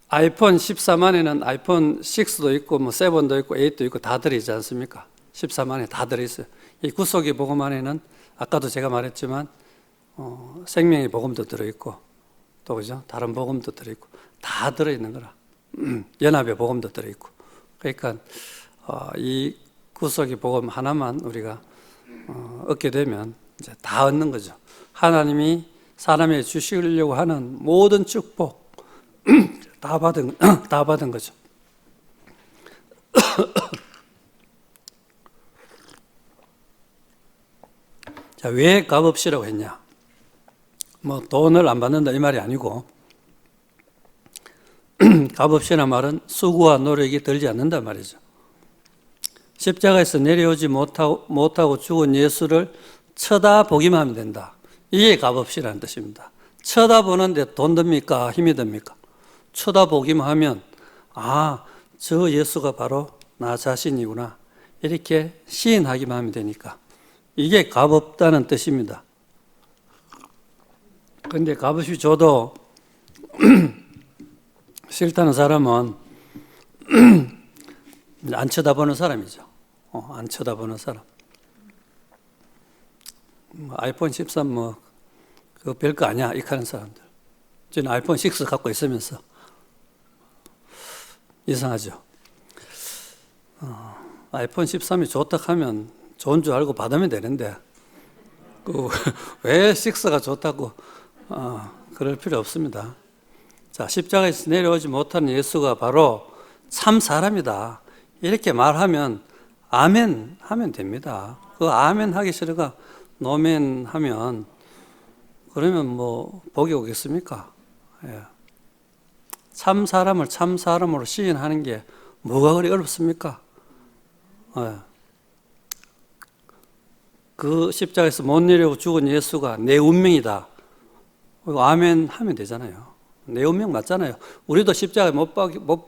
아이폰 13 안에는 아이폰 6도 있고 7도 있고 8도 있고 다 들어있지 않습니까? 13 안에 다 들어있어요. 이 구속의 복음 안에는 아까도 제가 말했지만 생명의 복음도 들어있고 또 그죠? 다른 복음도 들어있고 다 들어있는 거라. 연합의 복음도 들어있고. 그러니까 이 구속의 복음 하나만 우리가 얻게 되면 이제 다 얻는 거죠. 하나님이 사람에게 주시려고 하는 모든 축복 다 받은 거죠. 자, 왜 값없이라고 했냐? 돈을 안 받는다 이 말이 아니고 값없이라는 말은 수고와 노력이 들지 않는다 말이죠. 십자가에서 내려오지 못하고 죽은 예수를 쳐다보기만 하면 된다. 이게 값없이라는 뜻입니다. 쳐다보는데 돈 듭니까? 힘이 듭니까? 쳐다보기만 하면 저 예수가 바로 나 자신이구나 이렇게 시인하기만 하면 되니까 이게 값없다는 뜻입니다. 그런데 값없이 줘도 싫다는 사람은 안 쳐다보는 사람이죠. 안 쳐다보는 사람. 아이폰 13 그거 별거 아니야 이렇게 하는 사람들. 저는 아이폰 6 갖고 있으면서 이상하죠. 아이폰 13이 좋다 하면 좋은 줄 알고 받으면 되는데 왜 6가 좋다고 그럴 필요 없습니다. 자, 십자가에서 내려오지 못한 예수가 바로 참 사람이다 이렇게 말하면 아멘 하면 됩니다. 그 아멘 하기 싫어가 노멘 하면 그러면 뭐 복이 오겠습니까? 예. 참 사람을 참 사람으로 시인하는 게 뭐가 그리 어렵습니까? 예. 그 십자가에서 못 내려오고 죽은 예수가 내 운명이다. 아멘 하면 되잖아요. 내 운명 맞잖아요. 우리도 십자가에 못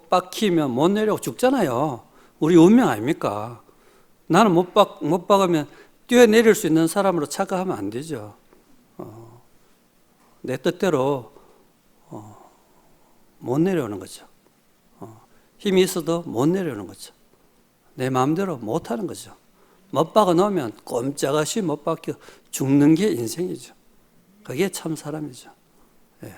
박히면 못 내려오고 죽잖아요. 우리 운명 아닙니까? 나는 못 박으면 뛰어내릴 수 있는 사람으로 착각하면 안 되죠. 내 뜻대로 못 내려오는 거죠. 힘이 있어도 못 내려오는 거죠. 내 마음대로 못 하는 거죠. 못 박아 놓으면 꼼짝없이 못 박혀 죽는 게 인생이죠. 그게 참 사람이죠. 예.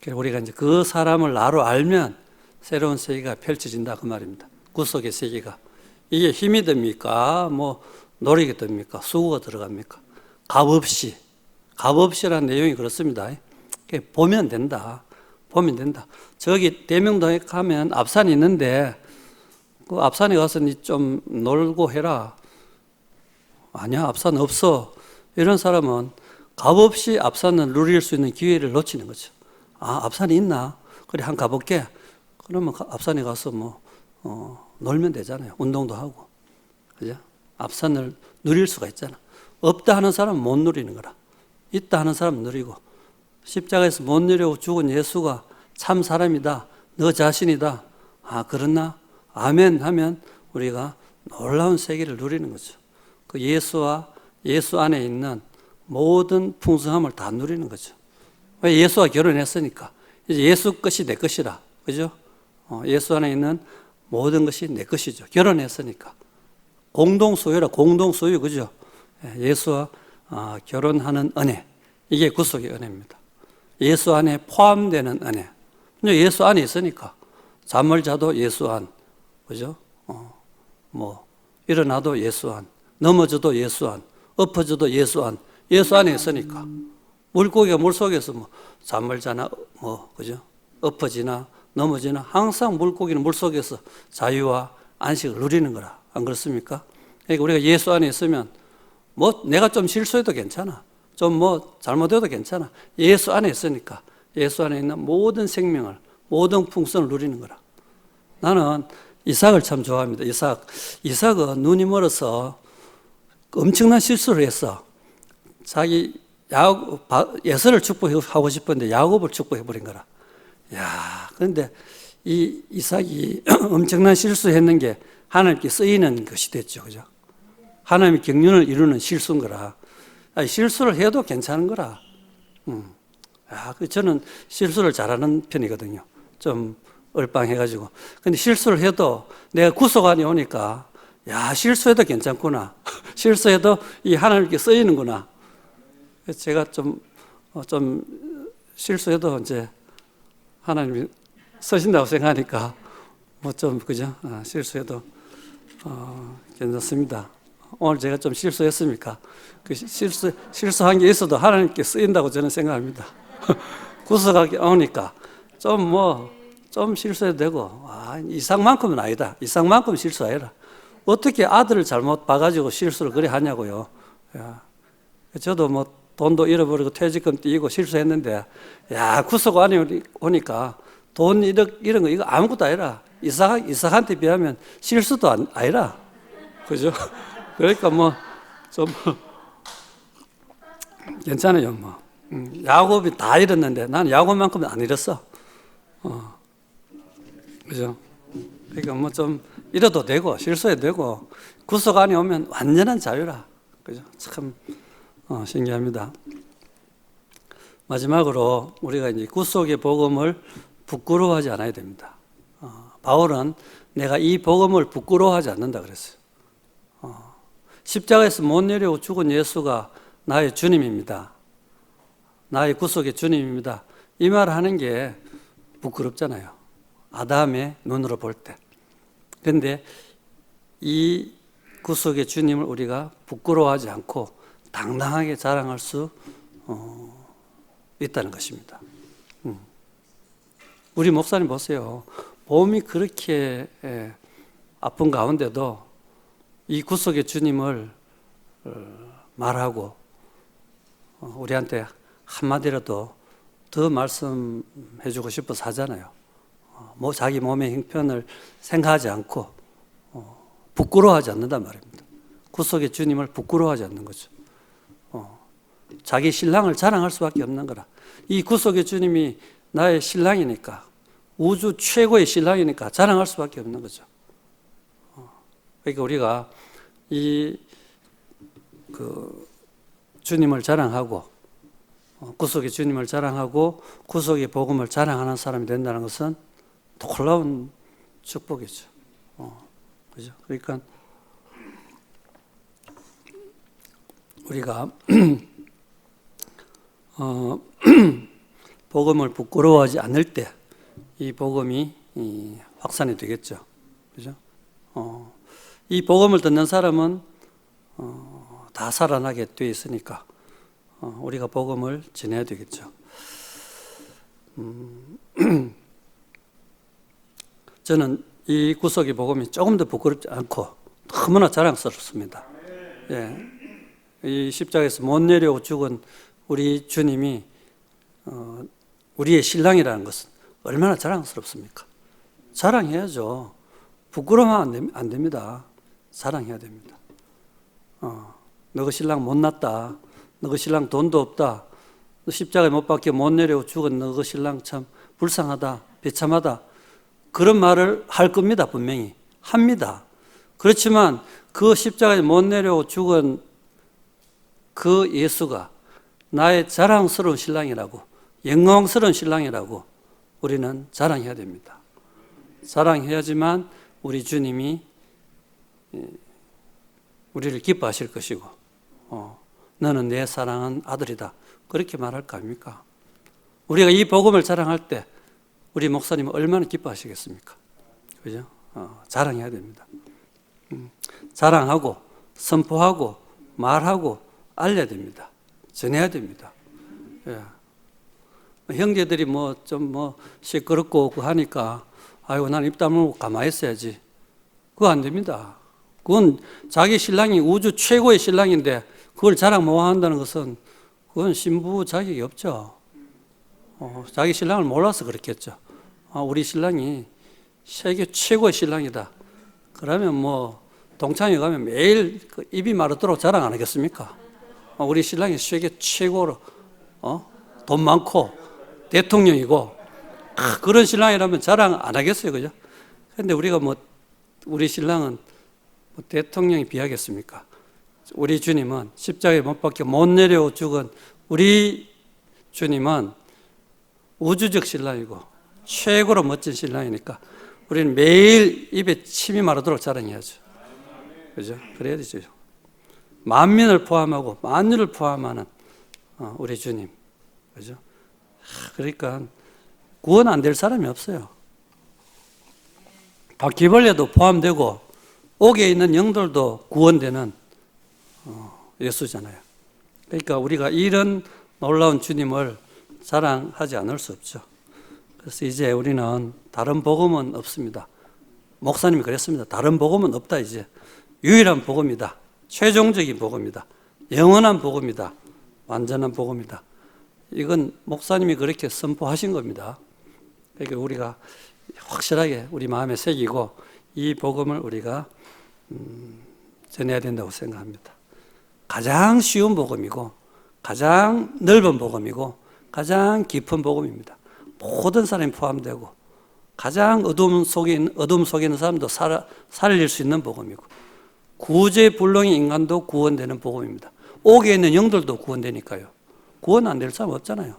그래서 우리가 이제 그 사람을 나로 알면 새로운 세계가 펼쳐진다 그 말입니다. 구속의 세계가. 이게 힘이 됩니까? 뭐 노력이 됩니까? 수고가 들어갑니까? 값없이라는 내용이 그렇습니다. 보면 된다. 보면 된다. 저기 대명동에 가면 앞산이 있는데 그 앞산에 가서 니 좀 놀고 해라. 아니야, 앞산 없어. 이런 사람은 값없이 앞산을 누릴 수 있는 기회를 놓치는 거죠. 아, 앞산이 있나? 그래, 한 가볼게. 그러면 앞산에 가서 놀면 되잖아요. 운동도 하고. 그죠? 앞산을 누릴 수가 있잖아. 없다 하는 사람은 못 누리는 거라. 있다 하는 사람은 누리고. 십자가에서 못 내려오고 죽은 예수가 참 사람이다. 너 자신이다. 아, 그렇나? 아멘 하면 우리가 놀라운 세계를 누리는 거죠. 그 예수와 예수 안에 있는 모든 풍성함을 다 누리는 거죠. 왜? 예수와 결혼했으니까. 이제 예수 것이 내 것이라. 그죠? 예수 안에 있는 모든 것이 내 것이죠. 결혼했으니까. 공동소유라, 공동소유. 그죠? 예수와 결혼하는 은혜. 이게 구속의 은혜입니다. 예수 안에 포함되는 은혜. 예수 안에 있으니까. 잠을 자도 예수 안. 그죠? 일어나도 예수 안. 넘어져도 예수 안. 엎어져도 예수 안. 예수 안에 있으니까. 물고기가 물속에서 잠을 자나, 그죠? 엎어지나, 넘어지나, 항상 물고기는 물속에서 자유와 안식을 누리는 거라. 안 그렇습니까? 그러니까 우리가 예수 안에 있으면, 내가 좀 실수해도 괜찮아. 좀 잘못해도 괜찮아. 예수 안에 있으니까. 예수 안에 있는 모든 생명을, 모든 풍성을 누리는 거라. 나는 이삭을 참 좋아합니다. 이삭은 눈이 멀어서 엄청난 실수를 했어. 자기 예서를 축복하고 싶었는데 야곱을 축복해버린 거라. 야, 그런데 이 이삭이 엄청난 실수했는 게 하나님께 쓰이는 것이 됐죠. 그죠? 하나님의 경륜을 이루는 실수인 거라. 실수를 해도 괜찮은 거라. 저는 실수를 잘하는 편이거든요. 좀 얼빵해가지고. 근데 실수를 해도 내가 구속안이 오니까, 실수해도 괜찮구나. 실수해도 이 하나님께 쓰이는구나. 제가 좀 실수해도 이제 하나님이 쓰신다고 생각하니까, 그죠? 실수해도, 괜찮습니다. 오늘 제가 좀 실수했습니까? 그 실수한 게 있어도 하나님께 쓰인다고 저는 생각합니다. 구속하게 오니까 좀 실수해도 되고, 이상만큼은 아니다. 이상만큼 실수 아니라. 어떻게 아들을 잘못 봐가지고 실수를 그래 하냐고요. 저도 돈도 잃어버리고 퇴직금 띄고 실수했는데, 구속 안에 오니까 돈 이런 거 이거 아무것도 아니라. 이삭한테 비하면 실수도 아니라. 그죠? 그러니까 괜찮아요. 야곱이 다 잃었는데 나는 야곱만큼은 안 잃었어. 그죠? 그러니까 좀 잃어도 되고 실수해도 되고 구속 안에 오면 완전한 자유라. 그죠? 참 신기합니다. 마지막으로 우리가 이제 구속의 복음을 부끄러워하지 않아야 됩니다. 바울은 내가 이 복음을 부끄러워하지 않는다 그랬어요. 십자가에서 못 내려오고 죽은 예수가 나의 주님입니다. 나의 구속의 주님입니다. 이 말을 하는 게 부끄럽잖아요. 아담의 눈으로 볼 때. 그런데 이 구속의 주님을 우리가 부끄러워하지 않고 당당하게 자랑할 수 있다는 것입니다. 우리 목사님 보세요. 몸이 그렇게 아픈 가운데도 이 구속의 주님을 말하고 우리한테 한마디라도 더 말씀해주고 싶어서 하잖아요. 자기 몸의 형편을 생각하지 않고 부끄러워하지 않는단 말입니다. 구속의 주님을 부끄러워하지 않는 거죠. 자기 신랑을 자랑할 수밖에 없는 거라. 이 구속의 주님이 나의 신랑이니까, 우주 최고의 신랑이니까 자랑할 수밖에 없는 거죠. 그러니까 우리가 주님을 자랑하고, 구속의 주님을 자랑하고 구속의 복음을 자랑하는 사람이 된다는 것은 놀라운 축복이죠. 그죠? 그러니까 우리가 복음을 부끄러워하지 않을 때 이 복음이 확산이 되겠죠. 그죠? 이 복음을 듣는 사람은 다 살아나게 되어 있으니까 우리가 복음을 전해야 되겠죠. 저는 이 구속의 복음이 조금 더 부끄럽지 않고 너무나 자랑스럽습니다. 예. 이 십자가에서 못 내려오고 죽은 우리 주님이 우리의 신랑이라는 것은 얼마나 자랑스럽습니까? 자랑해야죠. 부끄러워하면 안 됩니다. 자랑해야 됩니다. 너그 신랑 못났다. 너그 신랑 돈도 없다. 너 십자가에 못 박혀 못 내려오고 죽은 너그 신랑 참 불쌍하다. 비참하다. 그런 말을 할 겁니다. 분명히. 합니다. 그렇지만 그 십자가에 못 내려오고 죽은 그 예수가 나의 자랑스러운 신랑이라고, 영광스러운 신랑이라고 우리는 자랑해야 됩니다. 자랑해야지만 우리 주님이 우리를 기뻐하실 것이고, 너는 내 사랑하는 아들이다. 그렇게 말할 거 아닙니까? 우리가 이 복음을 자랑할 때 우리 목사님은 얼마나 기뻐하시겠습니까? 그죠? 자랑해야 됩니다. 자랑하고, 선포하고, 말하고, 알려야 됩니다. 전해야 됩니다. 예. 형제들이 시끄럽고 하니까, 아이고, 난 입 다물고 가만히 있어야지. 그거 안 됩니다. 그건 자기 신랑이 우주 최고의 신랑인데, 그걸 자랑 못 한다는 것은, 그건 신부 자격이 없죠. 자기 신랑을 몰라서 그렇겠죠. 우리 신랑이 세계 최고의 신랑이다. 그러면 동창회 가면 매일 입이 마르도록 자랑 안 하겠습니까? 우리 신랑이 세계 최고로, 돈 많고, 대통령이고, 그런 신랑이라면 자랑 안 하겠어요. 그죠? 근데 우리가 우리 신랑은 대통령이 비하겠습니까? 우리 주님은 십자가에 못 박혀 못 내려오고 죽은 우리 주님은 우주적 신랑이고 최고로 멋진 신랑이니까 우리는 매일 입에 침이 마르도록 자랑해야죠. 그죠? 그래야 되죠. 만민을 포함하고 만유를 포함하는 우리 주님. 그죠? 그러니까 구원 안 될 사람이 없어요. 바퀴벌레도 포함되고 옥에 있는 영들도 구원되는 예수잖아요. 그러니까 우리가 이런 놀라운 주님을 자랑하지 않을 수 없죠. 그래서 이제 우리는 다른 복음은 없습니다. 목사님이 그랬습니다. 다른 복음은 없다. 이제 유일한 복음이다. 최종적인 복음이다. 영원한 복음이다. 완전한 복음이다. 이건 목사님이 그렇게 선포하신 겁니다. 그러니까 우리가 확실하게 우리 마음에 새기고 이 복음을 우리가 전해야 된다고 생각합니다. 가장 쉬운 복음이고 가장 넓은 복음이고 가장 깊은 복음입니다. 모든 사람이 포함되고 가장 어둠 속에 있는 사람도 살릴 수 있는 복음이고 구제불능의 인간도 구원되는 복음입니다. 옥에 있는 영들도 구원되니까요. 구원 안 될 사람 없잖아요.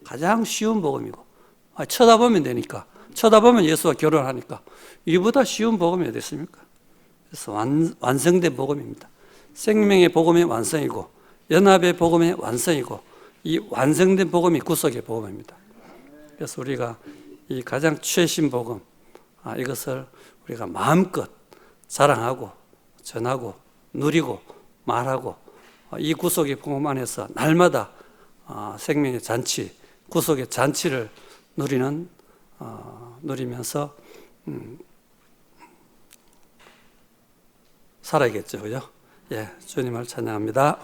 가장 쉬운 복음이고 쳐다보면 되니까, 쳐다보면 예수와 결혼하니까 이보다 쉬운 복음이 어디 있습니까? 그래서 완성된 복음입니다. 생명의 복음의 완성이고 연합의 복음의 완성이고 이 완성된 복음이 구속의 복음입니다. 그래서 우리가 이 가장 최신 복음, 이것을 우리가 마음껏 자랑하고 전하고 누리고 말하고 이 구속의 복음 안에서 날마다 생명의 잔치, 구속의 잔치를 누리면서 살아야겠죠, 그죠? 예, 주님을 찬양합니다.